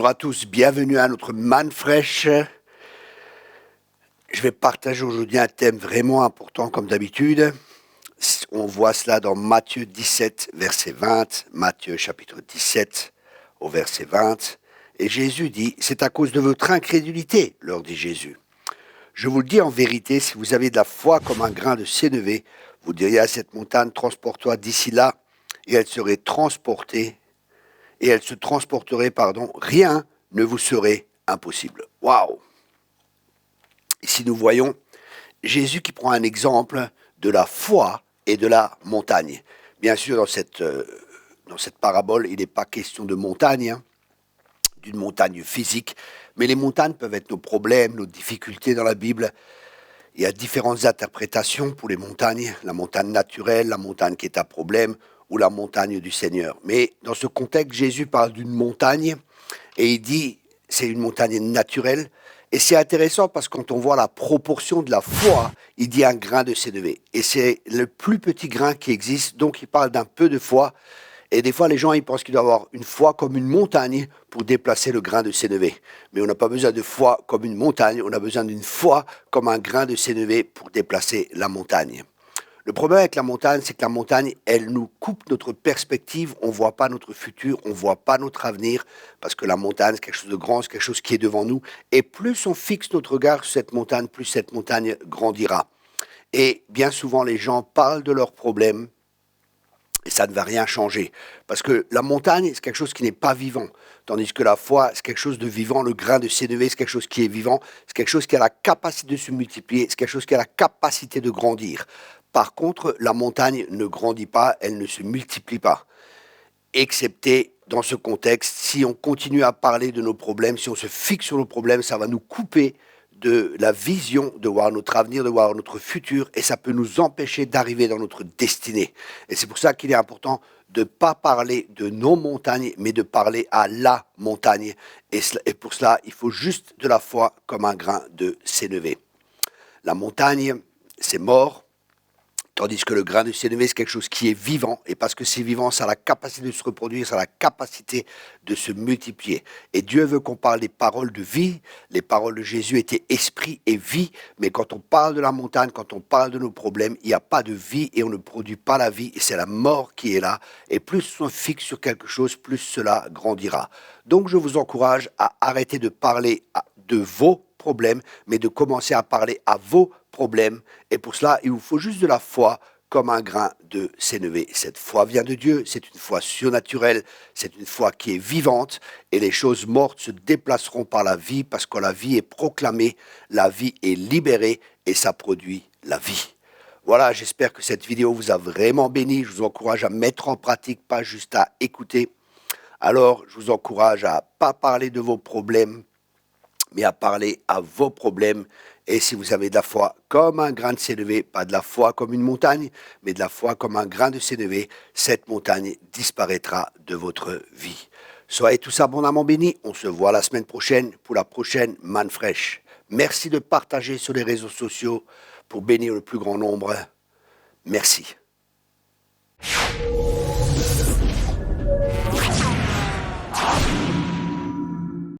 Bonjour à tous, bienvenue à notre manne fraîche. Je vais partager aujourd'hui un thème vraiment important comme d'habitude. On voit cela dans Matthieu 17, verset 20. Matthieu chapitre 17 au verset 20. Et Jésus dit, c'est à cause de votre incrédulité, leur dit Jésus. Je vous le dis en vérité, si vous avez de la foi comme un grain de sénévé, vous diriez à cette montagne, transporte-toi d'ici là, et elle serait transportée, et elle se transporterait, rien ne vous serait impossible. Waouh! Ici nous voyons Jésus qui prend un exemple de la foi et de la montagne. Bien sûr, dans cette parabole, il n'est pas question de montagne, d'une montagne physique, mais les montagnes peuvent être nos problèmes, nos difficultés dans la Bible. Il y a différentes interprétations pour les montagnes, la montagne naturelle, la montagne qui est un problème, ou la montagne du Seigneur. Mais dans ce contexte, Jésus parle d'une montagne, et il dit, c'est une montagne naturelle, et c'est intéressant parce que quand on voit la proportion de la foi, il dit un grain de sénévé. Et c'est le plus petit grain qui existe, donc il parle d'un peu de foi. Et des fois, les gens ils pensent qu'il doit avoir une foi comme une montagne pour déplacer le grain de sénévé. Mais on n'a pas besoin de foi comme une montagne, on a besoin d'une foi comme un grain de sénévé pour déplacer la montagne. Le problème avec la montagne, c'est que la montagne, elle nous coupe notre perspective, on ne voit pas notre futur, on ne voit pas notre avenir, parce que la montagne, c'est quelque chose de grand, c'est quelque chose qui est devant nous. Et plus on fixe notre regard sur cette montagne, plus cette montagne grandira. Et bien souvent, les gens parlent de leurs problèmes, et ça ne va rien changer. Parce que la montagne, c'est quelque chose qui n'est pas vivant. Tandis que la foi, c'est quelque chose de vivant. Le grain de sénévé, c'est quelque chose qui est vivant. C'est quelque chose qui a la capacité de se multiplier. C'est quelque chose qui a la capacité de grandir. Par contre, la montagne ne grandit pas, elle ne se multiplie pas. Excepté dans ce contexte, si on continue à parler de nos problèmes, si on se fixe sur nos problèmes, ça va nous couper de la vision, de voir notre avenir, de voir notre futur, et ça peut nous empêcher d'arriver dans notre destinée. Et c'est pour ça qu'il est important de ne pas parler de nos montagnes, mais de parler à la montagne. Et pour cela, il faut juste de la foi comme un grain de sénévé. La montagne, c'est mort. Tandis que le grain de sénévé, c'est quelque chose qui est vivant. Et parce que c'est vivant, ça a la capacité de se reproduire, ça a la capacité de se multiplier. Et Dieu veut qu'on parle des paroles de vie. Les paroles de Jésus étaient esprit et vie. Mais quand on parle de la montagne, quand on parle de nos problèmes, il n'y a pas de vie et on ne produit pas la vie. Et c'est la mort qui est là. Et plus on fixe sur quelque chose, plus cela grandira. Donc je vous encourage à arrêter de parler de vos problèmes, mais de commencer à parler à vos problèmes. Et pour cela, il vous faut juste de la foi comme un grain de sénévé. Cette foi vient de Dieu, c'est une foi surnaturelle, c'est une foi qui est vivante, et les choses mortes se déplaceront par la vie, parce que la vie est proclamée, la vie est libérée, et ça produit la vie. Voilà, j'espère que cette vidéo vous a vraiment béni. Je vous encourage à mettre en pratique, pas juste à écouter. Alors, je vous encourage à ne pas parler de vos problèmes, mais à parler à vos problèmes. Et si vous avez de la foi comme un grain de sénévé, pas de la foi comme une montagne, mais de la foi comme un grain de sénévé, cette montagne disparaîtra de votre vie. Soyez tous abondamment bénis. On se voit la semaine prochaine pour la prochaine manne fraîche. Merci de partager sur les réseaux sociaux pour bénir le plus grand nombre. Merci.